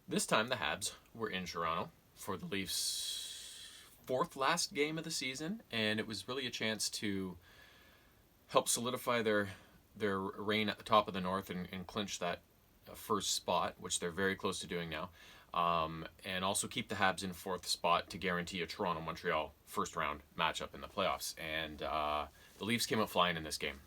This time the Habs were in Toronto for the Leafs' fourth last game of the season, and it was really a chance to help solidify their reign at the top of the North and clinch that first spot, which they're very close to doing now, and also keep the Habs in fourth spot to guarantee a Toronto-Montreal first round matchup in the playoffs. And the Leafs came out flying in this game.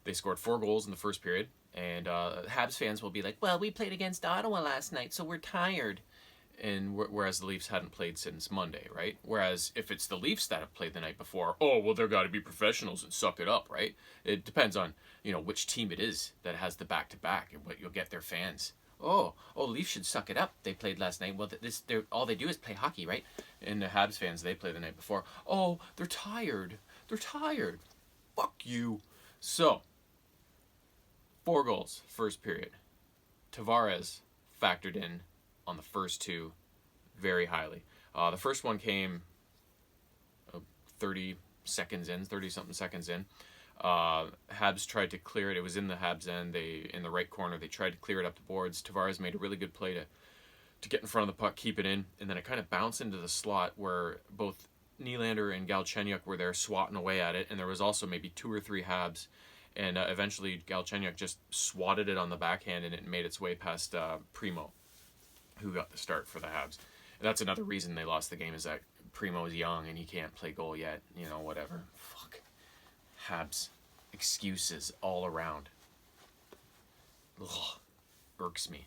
They scored 4 goals in the first period, and Habs fans will be like, "Well, we played against Ottawa last night, so we're tired." And whereas the Leafs hadn't played since Monday, right? Whereas if it's the Leafs that have played the night before, oh well, they've got to be professionals and suck it up, right? It depends on which team it is that has the back to back and what you'll get their fans. Oh, the Leafs should suck it up. They played last night. Well, they're all they do is play hockey, right? And the Habs fans, they play the night before. Oh, they're tired. They're tired. Fuck you. So 4 goals, first period. Tavares factored in on the first two very highly. The first one came 30 seconds in, 30-something seconds in. Habs tried to clear it. It was in the Habs end. In the right corner. They tried to clear it up the boards. Tavares made a really good play to get in front of the puck, keep it in, and then it kind of bounced into the slot where both Nylander and Galchenyuk were there swatting away at it, and there was also maybe 2 or 3 Habs. And eventually Galchenyuk just swatted it on the backhand, and it made its way past Primo, who got the start for the Habs. And that's another reason they lost the game, is that Primo is young and he can't play goal yet. Whatever. Fuck. Habs. Excuses all around. Ugh. Irks me.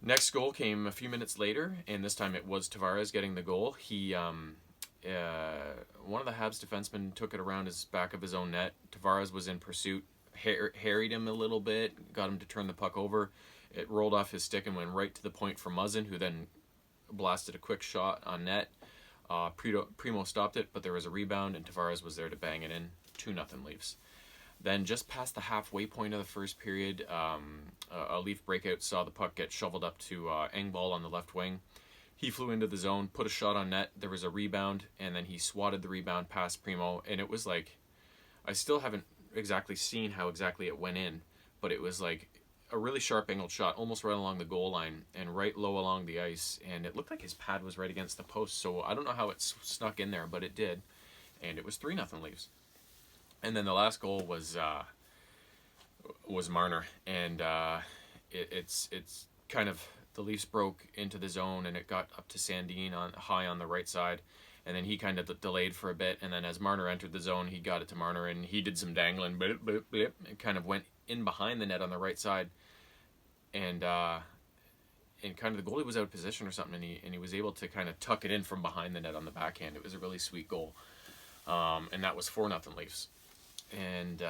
Next goal came a few minutes later, and this time it was Tavares getting the goal. One of the Habs defensemen took it around his back of his own net. Tavares was in pursuit, harried him a little bit, got him to turn the puck over. It rolled off his stick and went right to the point for Muzzin, who then blasted a quick shot on net. Primo stopped it, but there was a rebound, and Tavares was there to bang it in. 2-0 Leafs. Then just past the halfway point of the first period, a Leaf breakout saw the puck get shoveled up to Engvall on the left wing. He flew into the zone, put a shot on net. There was a rebound, and then he swatted the rebound past Primo. And it was like, I still haven't exactly seen how exactly it went in, but it was like a really sharp angled shot, almost right along the goal line and right low along the ice. And it looked like his pad was right against the post. So I don't know how it snuck in there, but it did. And it was 3-0 Leafs. And then the last goal was Marner, and it's kind of, the Leafs broke into the zone, and it got up to Sandin high on the right side, and then he kind of delayed for a bit, and then as Marner entered the zone, he got it to Marner, and he did some dangling, blip, blip, blip. It kind of went in behind the net on the right side, and kind of the goalie was out of position or something, and he was able to kind of tuck it in from behind the net on the backhand. It was a really sweet goal, and that was 4-0 Leafs. And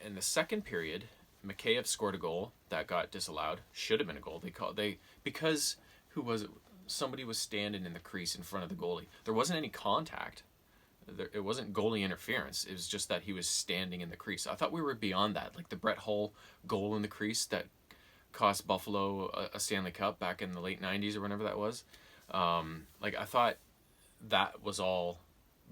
in the second period, Mikheyev scored a goal that got disallowed. Should have been a goal. Because somebody was standing in the crease in front of the goalie. There wasn't any contact. It wasn't goalie interference. It was just that he was standing in the crease. I thought we were beyond that. Like the Brett Hull goal in the crease that cost Buffalo a Stanley Cup back in the late 90s or whenever that was. I thought that was all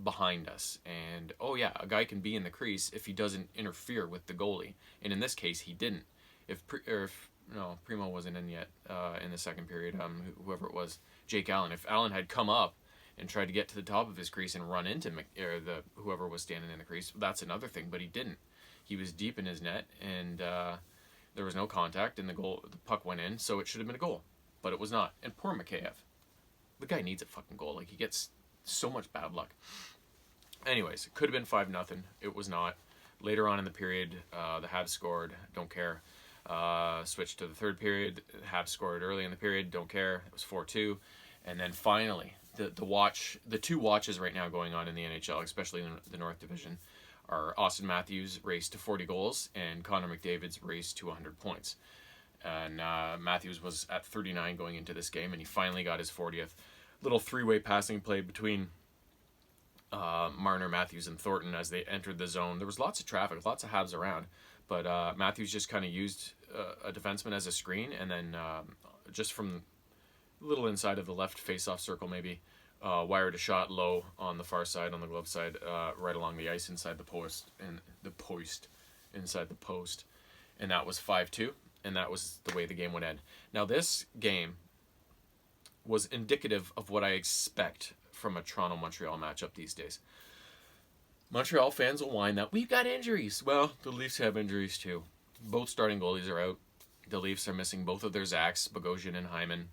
behind us, and a guy can be in the crease if he doesn't interfere with the goalie, and in this case he didn't. If Primo wasn't in yet in the second period, whoever it was, Jake Allen, if Allen had come up and tried to get to the top of his crease and run into whoever was standing in the crease, that's another thing, but he didn't. He was deep in his net, and there was no contact, and the puck went in, so it should have been a goal, but it was not. And poor Mikheyev, the guy needs a fucking goal. Like, he gets so much bad luck. Anyways, it could have been 5-0. It was not. Later on in the period, the Habs scored. Don't care. Switched to the third period. The Habs scored early in the period. Don't care. It was 4-2. And then finally, the two watches right now going on in the NHL, especially in the North Division, are Austin Matthews' race to 40 goals and Connor McDavid's race to 100 points. And Matthews was at 39 going into this game, and he finally got his 40th. Little three-way passing play between Marner, Matthews, and Thornton as they entered the zone. There was lots of traffic, lots of Habs around, but Matthews just kind of used a defenseman as a screen, and then just from a little inside of the left face-off circle maybe, wired a shot low on the far side, on the glove side, right along the ice inside the post, inside the post, and that was 5-2. and that was the way the game would end. Now, this game was indicative of what I expect from a Toronto-Montreal matchup these days. Montreal fans will whine that we've got injuries. Well, the Leafs have injuries too. Both starting goalies are out. The Leafs are missing both of their Zachs, Bogosian and Hyman.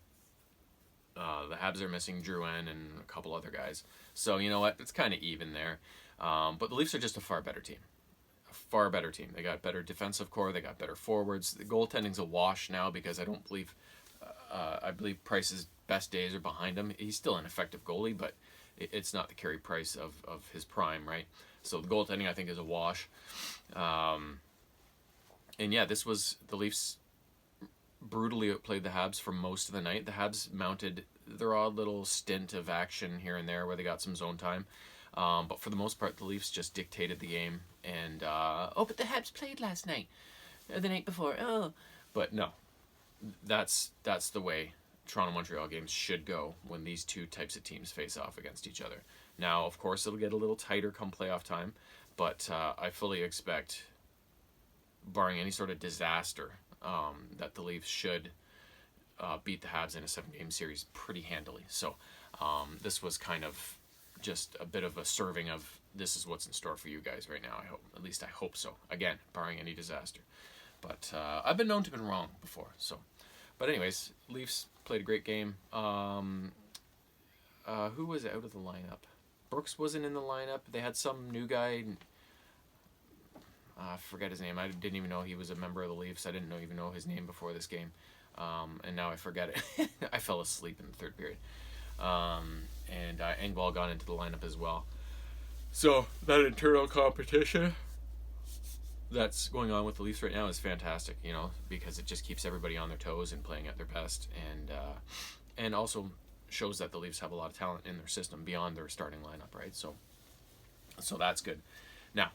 The Habs are missing Drouin and a couple other guys. So, you know what? It's kind of even there. But the Leafs are just a far better team. A far better team. They got better defensive core. They got better forwards. The goaltending's a wash now because I believe Price's best days are behind him. He's still an effective goalie, but it's not the Carey Price of his prime, right? So the goaltending, I think, is a wash. And yeah, this was the Leafs brutally outplayed the Habs for most of the night. The Habs mounted their odd little stint of action here and there where they got some zone time. But for the most part, the Leafs just dictated the game. And, but the Habs played last night. The night before. Oh. But no. That's the way Toronto-Montreal games should go when these two types of teams face off against each other. Now, of course, it'll get a little tighter come playoff time. But I fully expect, barring any sort of disaster, that the Leafs should beat the Habs in a 7-game series pretty handily. So this was kind of just a bit of a serving of this is what's in store for you guys right now. At least I hope so. Again, barring any disaster. But I've been known to have been wrong before. So, but anyways, Leafs played a great game. Who was out of the lineup? Brooks wasn't in the lineup. They had some new guy. I forget his name. I didn't even know he was a member of the Leafs. I didn't even know his name before this game. And now I forget it. I fell asleep in the third period. And Engvall got into the lineup as well. So that internal competition that's going on with the Leafs right now is fantastic, because it just keeps everybody on their toes and playing at their best. And also shows that the Leafs have a lot of talent in their system beyond their starting lineup, right? So that's good. Now,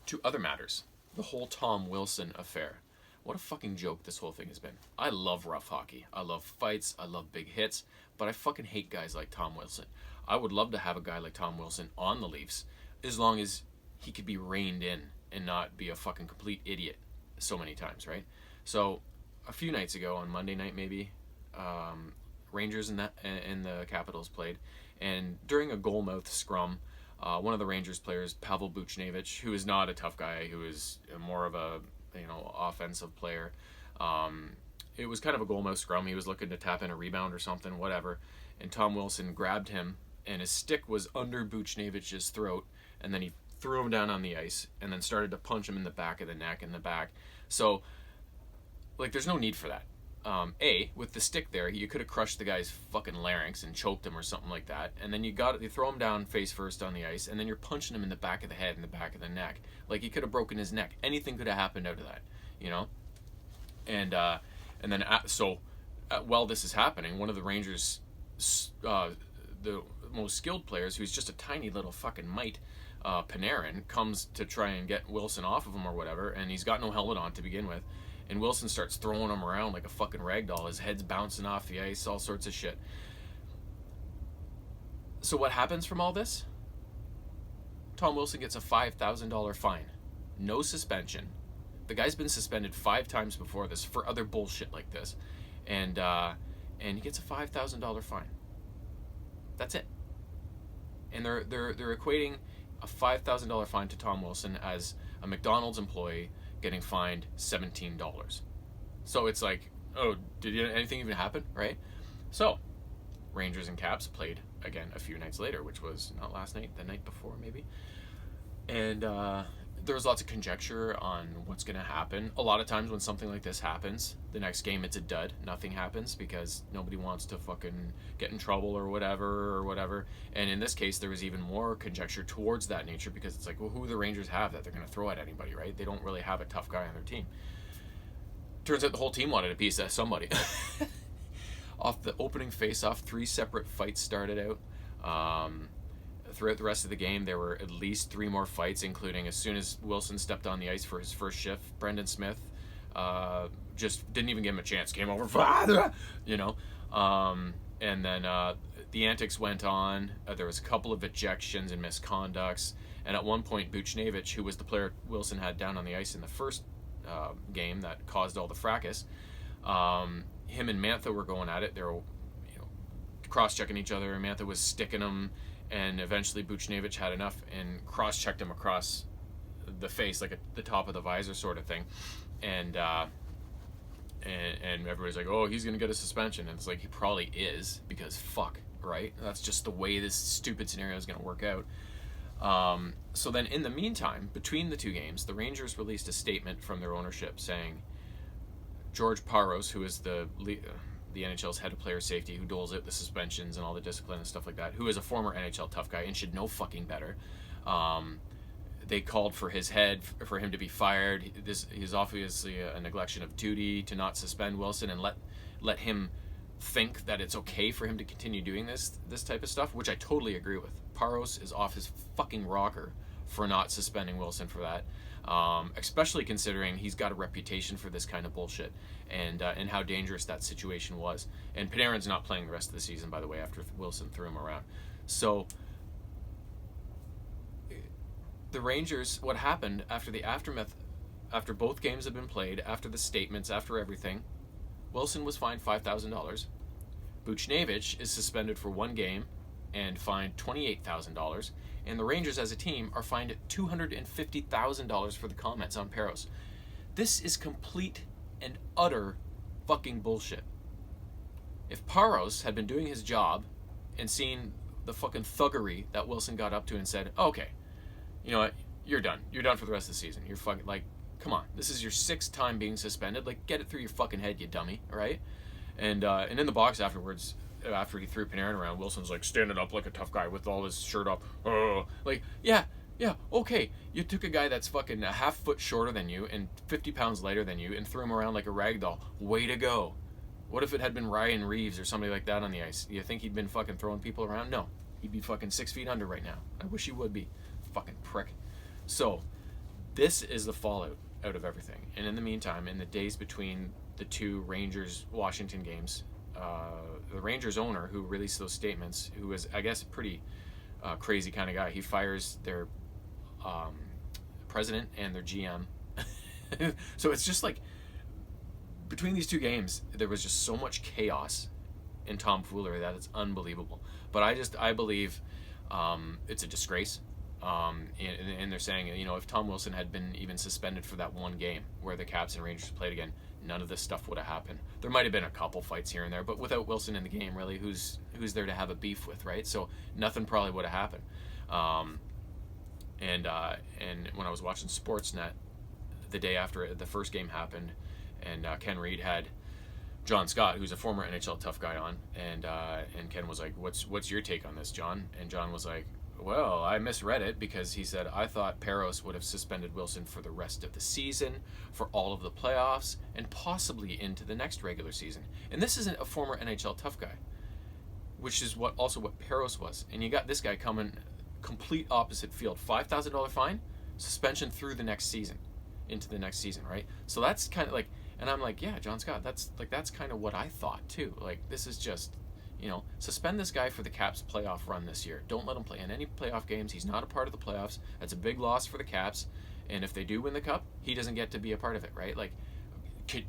to other matters, the whole Tom Wilson affair. What a fucking joke this whole thing has been. I love rough hockey. I love fights. I love big hits. But I fucking hate guys like Tom Wilson. I would love to have a guy like Tom Wilson on the Leafs as long as he could be reined in and not be a fucking complete idiot so many times, right? So a few nights ago, on Monday night maybe, Rangers and the Capitals played. And during a goalmouth scrum, one of the Rangers players, Pavel Buchnevich, who is not a tough guy, who is more of a offensive player. It was kind of a goalmouth scrum. He was looking to tap in a rebound or something, whatever. And Tom Wilson grabbed him, and his stick was under Buchnevich's throat, and then he threw him down on the ice, and then started to punch him in the back of the neck and the back. So, there's no need for that. With the stick there, you could have crushed the guy's fucking larynx and choked him or something like that. And then you throw him down face first on the ice, and then you're punching him in the back of the head and the back of the neck. He could have broken his neck. Anything could have happened out of that, And then while this is happening, one of the Rangers, the most skilled players, who's just a tiny little fucking mite, Panarin, comes to try and get Wilson off of him or whatever, and he's got no helmet on to begin with. And Wilson starts throwing him around like a fucking ragdoll. His head's bouncing off the ice, all sorts of shit. So what happens from all this? Tom Wilson gets a $5,000 fine. No suspension. The guy's been suspended 5 times before this for other bullshit like this. And he gets a $5,000 fine. That's it. And they're equating a $5,000 fine to Tom Wilson as a McDonald's employee getting fined $17. So it's like, oh, did anything even happen, right? So, Rangers and Caps played again a few nights later, which was not last night, the night before maybe. And there was lots of conjecture on what's going to happen. A lot of times when something like this happens, the next game it's a dud. Nothing happens because nobody wants to fucking get in trouble or whatever. And in this case, there was even more conjecture towards that nature because it's like, well, who do the Rangers have that they're going to throw at anybody, right? They don't really have a tough guy on their team. Turns out the whole team wanted a piece of somebody. Off the opening face-off, 3 separate fights started out. Throughout the rest of the game, there were at least 3 more fights, including as soon as Wilson stepped on the ice for his first shift, Brendan Smith just didn't even give him a chance. Came over, and then the antics went on. There was a couple of ejections and misconducts, and at one point, Buchnevich, who was the player Wilson had down on the ice in the first game that caused all the fracas. Him and Mantha were going at it. They were, cross-checking each other. Mantha was sticking him, and eventually Buchnevich had enough and cross-checked him across the face, like the top of the visor sort of thing. And everybody's like, oh, he's going to get a suspension. And it's like, he probably is, because fuck, right? That's just the way this stupid scenario is going to work out. So then in the meantime, between the two games, the Rangers released a statement from their ownership saying George Parros, who is the NHL's head of player safety, who doles out the suspensions and all the discipline and stuff like that, who is a former NHL tough guy and should know fucking better. They called for his head, for him to be fired. This is obviously a neglection of duty to not suspend Wilson and let him think that it's okay for him to continue doing this type of stuff, which I totally agree with. Parros is off his fucking rocker for not suspending Wilson for that, especially considering he's got a reputation for this kind of bullshit, and how dangerous that situation was. And Panarin's not playing the rest of the season, by the way, after Wilson threw him around. So the Rangers, what happened after the aftermath, after both games had been played, after the statements, after everything, Wilson was fined $5,000. Buchnevich is suspended for one game and fined $28,000. And the Rangers as a team are fined $250,000 for the comments on Parros. This is complete and utter fucking bullshit. If Parros had been doing his job and seen the fucking thuggery that Wilson got up to and said, oh, okay, you know what, you're done. You're done for the rest of the season. You're fucking, like, come on. This is your 6th time being suspended. Like, get it through your fucking head, you dummy, right? And in the box afterwards, after he threw Panarin around, Wilson's like standing up like a tough guy with all his shirt off. Like, yeah, okay. You took a guy that's fucking a half foot shorter than you and 50 pounds lighter than you and threw him around like a rag doll. Way to go. What if it had been Ryan Reeves or somebody like that on the ice? You think he'd been fucking throwing people around? No. He'd be fucking 6 feet under right now. I wish he would be. Fucking prick. So, this is the fallout out of everything. And in the meantime, in the days between the two Rangers-Washington games, the Rangers owner who released those statements, who is, I guess, a pretty crazy kind of guy, he fires their president and their GM. So it's just like, between these two games, there was just so much chaos in tomfoolery that it's unbelievable. But I believe it's a disgrace. And they're saying, if Tom Wilson had been even suspended for that one game where the Caps and Rangers played again, none of this stuff would have happened. There might have been a couple fights here and there, but without Wilson in the game, really, who's there to have a beef with, right? So nothing probably would have happened. And when I was watching Sportsnet the day after the first game happened, and Ken Reed had John Scott, who's a former NHL tough guy, on, and Ken was like, "What's your take on this, John?" And John was like, well, I misread it, because he said, I thought Parros would have suspended Wilson for the rest of the season, for all of the playoffs, and possibly into the next regular season. And this isn't a former NHL tough guy, which is what Parros was. And you got this guy coming complete opposite field. $5,000 fine, suspension through the next season, into the next season, right? So that's kind of like, and I'm like, yeah, John Scott, that's kind of what I thought too. Like, this is just, suspend this guy for the Caps playoff run this year. Don't let him play in any playoff games. He's not a part of the playoffs. That's a big loss for the Caps. And if they do win the Cup, he doesn't get to be a part of it, right? Like,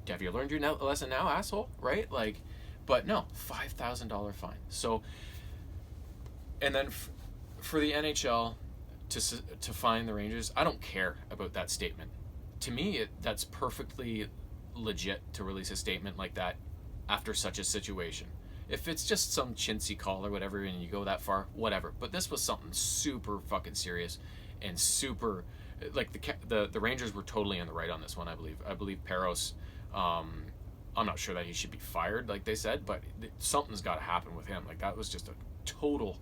have you learned your lesson now, asshole? Right? Like, but no, $5,000 fine. So, and then for the NHL to fine the Rangers, I don't care about that statement. To me, that's perfectly legit to release a statement like that after such a situation. If it's just some chintzy call or whatever and you go that far, whatever. But this was something super fucking serious and super, like, the Rangers were totally in the right on this one, I believe. I believe Parros, I'm not sure that he should be fired, like they said, but something's got to happen with him. Like, that was just a total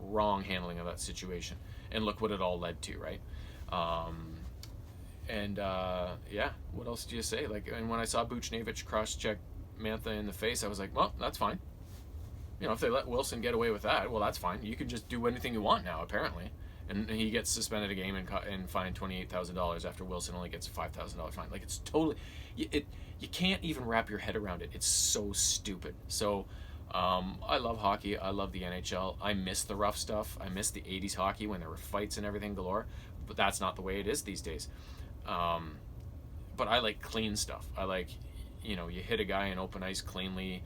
wrong handling of that situation. And look what it all led to, right? Yeah, what else do you say? Like, and when I saw Buchnevich cross-check Mantha in the face, I was like, well, that's fine. If they let Wilson get away with that, well, that's fine. You can just do anything you want now, apparently. And he gets suspended a game and fined $28,000 after Wilson only gets a $5,000 fine. Like, it's totally, you can't even wrap your head around it. It's so stupid. So, I love hockey. I love the NHL. I miss the rough stuff. I miss the 80s hockey when there were fights and everything galore. But that's not the way it is these days. but I like clean stuff. I like, you hit a guy in open ice cleanly.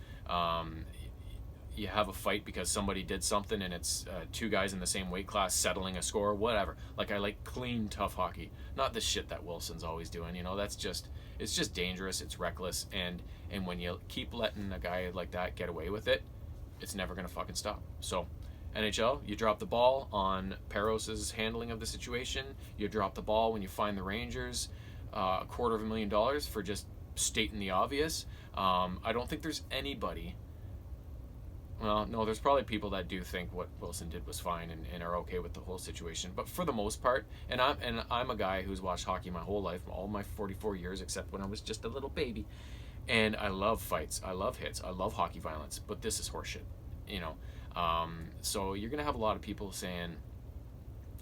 You have a fight because somebody did something, and it's two guys in the same weight class settling a score, whatever. Like, I like clean, tough hockey, not the shit that Wilson's always doing. It's just dangerous. It's reckless, and when you keep letting a guy like that get away with it, it's never gonna fucking stop. So, NHL, you drop the ball on Paros's handling of the situation. You drop the ball when you find the Rangers $250,000 for just stating the obvious. I don't think there's anybody. Well, no, there's probably people that do think what Wilson did was fine and are okay with the whole situation. But for the most part, and I'm a guy who's watched hockey my whole life, all my 44 years, except when I was just a little baby. And I love fights, I love hits, I love hockey violence. But this is horseshit, So you're gonna have a lot of people saying,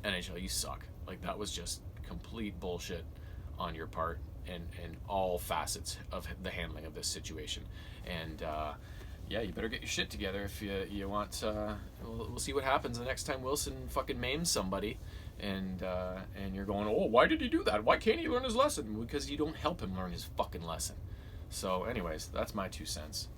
NHL, you suck. Like, that was just complete bullshit on your part, and all facets of the handling of this situation. And yeah, you better get your shit together if you want. We'll see what happens the next time Wilson fucking maims somebody, and you're going, oh, why did he do that? Why can't he learn his lesson? Because you don't help him learn his fucking lesson. So, anyways, that's my 2 cents.